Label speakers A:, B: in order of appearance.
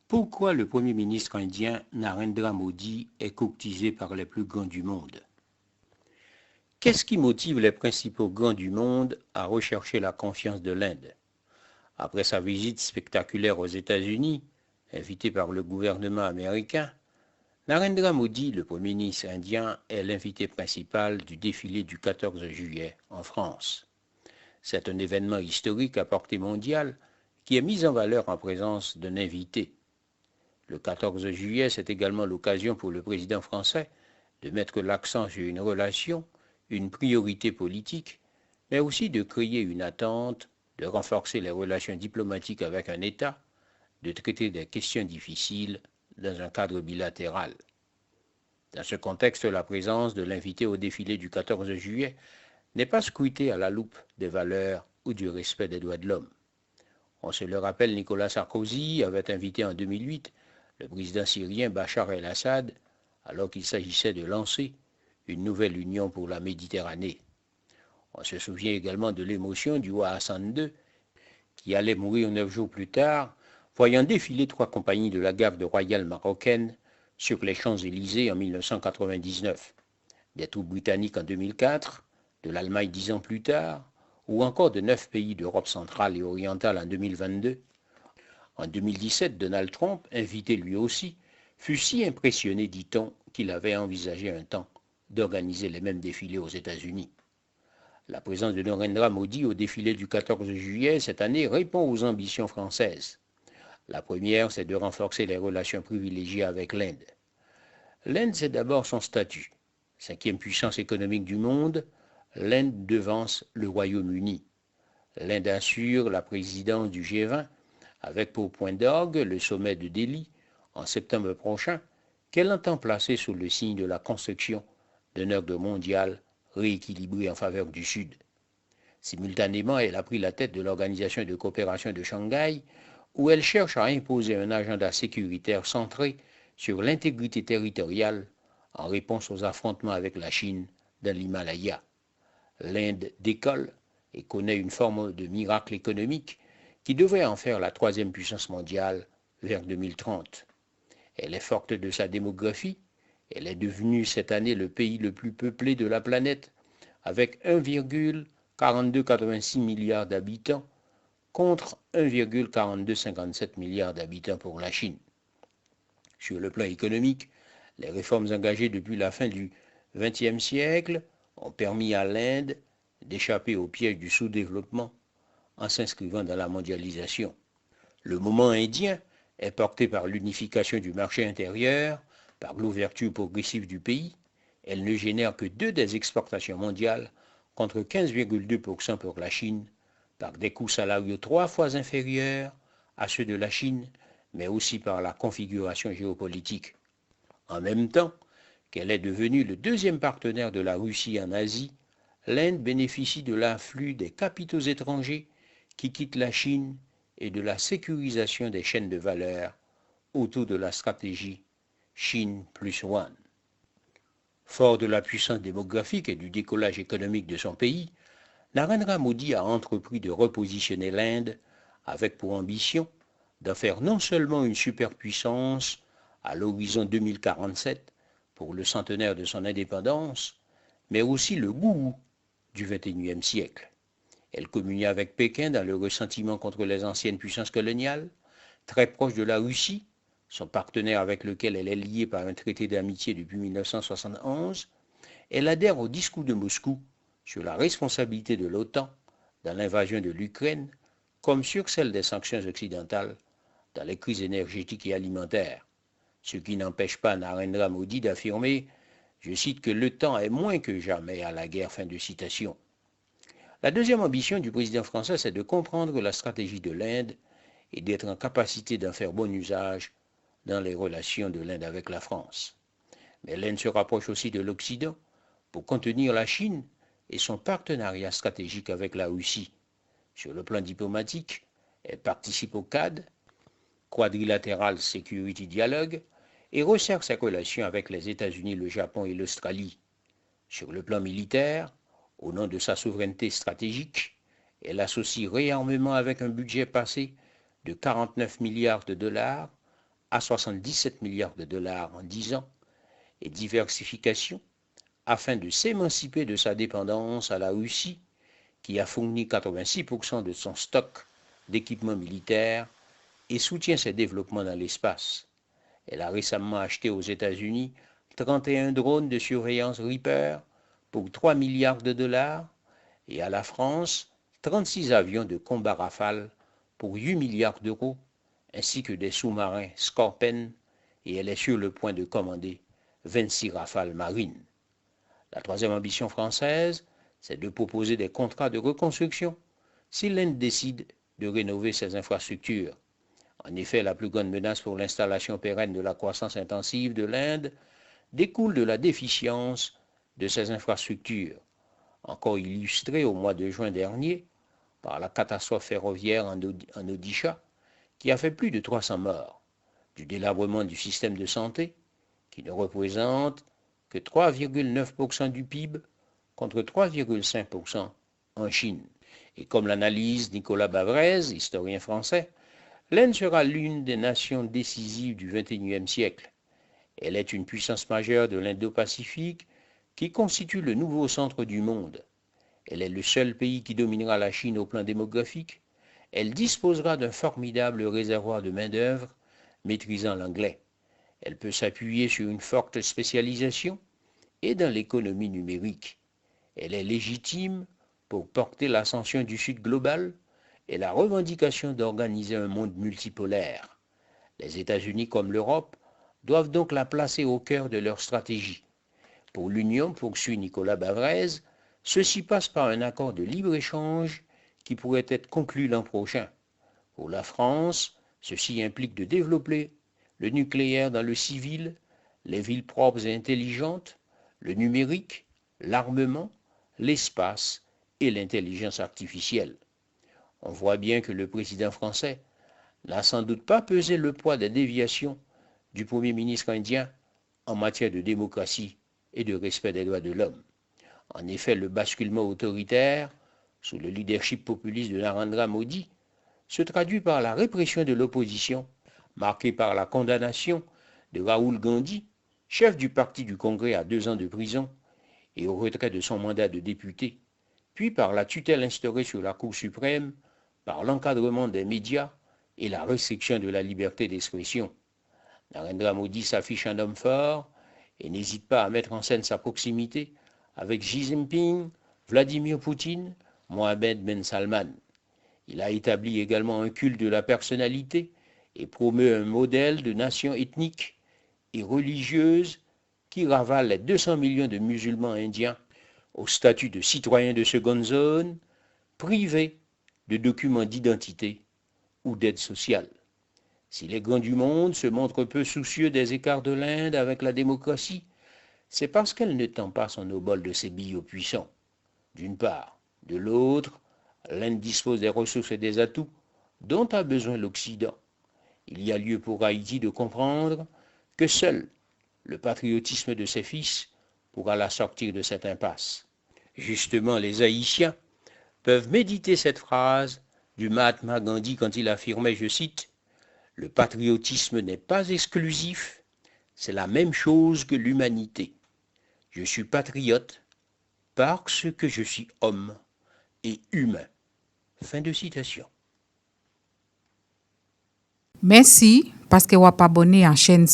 A: Pourquoi le Premier ministre indien Narendra Modi est courtisé par les plus grands du monde? Qu'est-ce qui motive les principaux grands du monde à rechercher la confiance de l'Inde? Après sa visite spectaculaire aux États-Unis, invité par le gouvernement américain, Narendra Modi, le Premier ministre indien, est l'invité principal du défilé du 14 juillet en France. C'est un événement historique à portée mondiale qui est mis en valeur en présence d'un invité. Le 14 juillet, c'est également l'occasion pour le président français de mettre l'accent sur une relation, une priorité politique, mais aussi de créer une attente, de renforcer les relations diplomatiques avec un État, de traiter des questions difficiles dans un cadre bilatéral. Dans ce contexte, la présence de l'invité au défilé du 14 juillet n'est pas scrutée à la loupe des valeurs ou du respect des droits de l'homme. On se le rappelle, Nicolas Sarkozy avait invité en 2008 le président syrien Bachar el-Assad alors qu'il s'agissait de lancer une nouvelle union pour la Méditerranée. On se souvient également de l'émotion du roi Hassan II qui allait mourir 9 jours plus tard, voyant défiler 3 compagnies de la garde royale marocaine sur les Champs-Élysées en 1999, des troupes britanniques en 2004, de l'Allemagne 10 ans plus tard, ou encore de 9 pays d'Europe centrale et orientale en 2022. En 2017, Donald Trump, invité lui aussi, fut si impressionné, dit-on, qu'il avait envisagé un temps d'organiser les mêmes défilés aux États-Unis. La présence de Narendra Modi au défilé du 14 juillet cette année répond aux ambitions françaises. La première, c'est de renforcer les relations privilégiées avec l'Inde. L'Inde, c'est d'abord son statut. 5e puissance économique du monde, l'Inde devance le Royaume-Uni. L'Inde assure la présidence du G20 avec pour point d'orgue le sommet de Delhi en septembre prochain qu'elle entend placer sous le signe de la construction d'un ordre mondial rééquilibré en faveur du Sud. Simultanément, elle a pris la tête de l'Organisation de coopération de Shanghai où elle cherche à imposer un agenda sécuritaire centré sur l'intégrité territoriale en réponse aux affrontements avec la Chine dans l'Himalaya. L'Inde décolle et connaît une forme de miracle économique qui devrait en faire la 3e puissance mondiale vers 2030. Elle est forte de sa démographie, elle est devenue cette année le pays le plus peuplé de la planète avec 1,4286 milliards d'habitants contre 1,4257 milliards d'habitants pour la Chine. Sur le plan économique, les réformes engagées depuis la fin du XXe siècle ont permis à l'Inde d'échapper au piège du sous-développement en s'inscrivant dans la mondialisation. Le mouvement indien est porté par l'unification du marché intérieur, par l'ouverture progressive du pays. Elle ne génère que 2 des exportations mondiales contre 15,2% pour la Chine, par des coûts salariaux 3 fois inférieurs à ceux de la Chine, mais aussi par la configuration géopolitique. En même temps qu'elle est devenue le 2e partenaire de la Russie en Asie, l'Inde bénéficie de l'afflux des capitaux étrangers qui quittent la Chine et de la sécurisation des chaînes de valeur autour de la stratégie Chine plus One. Fort de la puissance démographique et du décollage économique de son pays, Narendra Modi a entrepris de repositionner l'Inde avec pour ambition d'en faire non seulement une superpuissance à l'horizon 2047 pour le centenaire de son indépendance, mais aussi le gourou du XXIe siècle. Elle communie avec Pékin dans le ressentiment contre les anciennes puissances coloniales, très proche de la Russie, son partenaire avec lequel elle est liée par un traité d'amitié depuis 1971. Elle adhère au discours de Moscou sur la responsabilité de l'OTAN dans l'invasion de l'Ukraine, comme sur celle des sanctions occidentales dans les crises énergétiques et alimentaires, ce qui n'empêche pas Narendra Modi d'affirmer, je cite, que le temps est moins que jamais à la guerre, fin de citation. La deuxième ambition du président français, c'est de comprendre la stratégie de l'Inde et d'être en capacité d'en faire bon usage dans les relations de l'Inde avec la France. Mais l'Inde se rapproche aussi de l'Occident pour contenir la Chine et son partenariat stratégique avec la Russie. Sur le plan diplomatique, elle participe au CAD, Quadrilateral Security Dialogue, et resserre ses relations avec les États-Unis, le Japon et l'Australie. Sur le plan militaire, au nom de sa souveraineté stratégique, elle associe réarmement avec un budget passé de 49 milliards de dollars à 77 milliards de dollars en 10 ans et diversification afin de s'émanciper de sa dépendance à la Russie qui a fourni 86% de son stock d'équipements militaires et soutient ses développements dans l'espace. Elle a récemment acheté aux États-Unis 31 drones de surveillance Reaper pour 3 milliards de dollars et à la France 36 avions de combat Rafale pour 8 milliards d'euros, ainsi que des sous-marins Scorpion, et elle est sur le point de commander 26 Rafales marines. La troisième ambition française, c'est de proposer des contrats de reconstruction si l'Inde décide de rénover ses infrastructures. En effet, la plus grande menace pour l'installation pérenne de la croissance intensive de l'Inde découle de la déficience de ses infrastructures, encore illustrée au mois de juin dernier par la catastrophe ferroviaire en Odisha, qui a fait plus de 300 morts, du délabrement du système de santé, qui ne représente que 3,9% du PIB contre 3,5% en Chine. Et comme l'analyse Nicolas Bavrez, historien français, l'Inde sera l'une des nations décisives du XXIe siècle. Elle est une puissance majeure de l'Indo-Pacifique qui constitue le nouveau centre du monde. Elle est le seul pays qui dominera la Chine au plan démographique. Elle disposera d'un formidable réservoir de main-d'œuvre maîtrisant l'anglais. Elle peut s'appuyer sur une forte spécialisation et dans l'économie numérique. Elle est légitime pour porter l'ascension du Sud global et la revendication d'organiser un monde multipolaire. Les États-Unis comme l'Europe doivent donc la placer au cœur de leur stratégie. Pour l'Union, poursuit Nicolas Bavrez, ceci passe par un accord de libre-échange qui pourrait être conclu l'an prochain. Pour la France, ceci implique de développer le nucléaire dans le civil, les villes propres et intelligentes, le numérique, l'armement, l'espace et l'intelligence artificielle. On voit bien que le président français n'a sans doute pas pesé le poids des déviations du Premier ministre indien en matière de démocratie et de respect des droits de l'homme. En effet, le basculement autoritaire sous le leadership populiste de Narendra Modi se traduit par la répression de l'opposition, marquée par la condamnation de Rahul Gandhi, chef du parti du Congrès à 2 ans de prison et au retrait de son mandat de député, puis par la tutelle instaurée sur la Cour suprême, par l'encadrement des médias et la restriction de la liberté d'expression. Narendra Modi s'affiche un homme fort et n'hésite pas à mettre en scène sa proximité avec Xi Jinping, Vladimir Poutine, Mohammed Ben Salman. Il a établi également un culte de la personnalité et promeut un modèle de nation ethnique et religieuse qui ravale les 200 millions de musulmans indiens au statut de citoyens de seconde zone, privés de documents d'identité ou d'aide sociale. Si les grands du monde se montrent peu soucieux des écarts de l'Inde avec la démocratie, c'est parce qu'elle ne tend pas son obole de ses billes aux puissants, d'une part. De l'autre, l'Inde dispose des ressources et des atouts dont a besoin l'Occident. Il y a lieu pour Haïti de comprendre que seul le patriotisme de ses fils pourra la sortir de cette impasse. Justement, les Haïtiens peuvent méditer cette phrase du Mahatma Gandhi quand il affirmait, je cite, « Le patriotisme n'est pas exclusif, c'est la même chose que l'humanité. Je suis patriote parce que je suis homme et humain. » Fin de citation.
B: Merci parce que vous êtes abonné à la chaîne.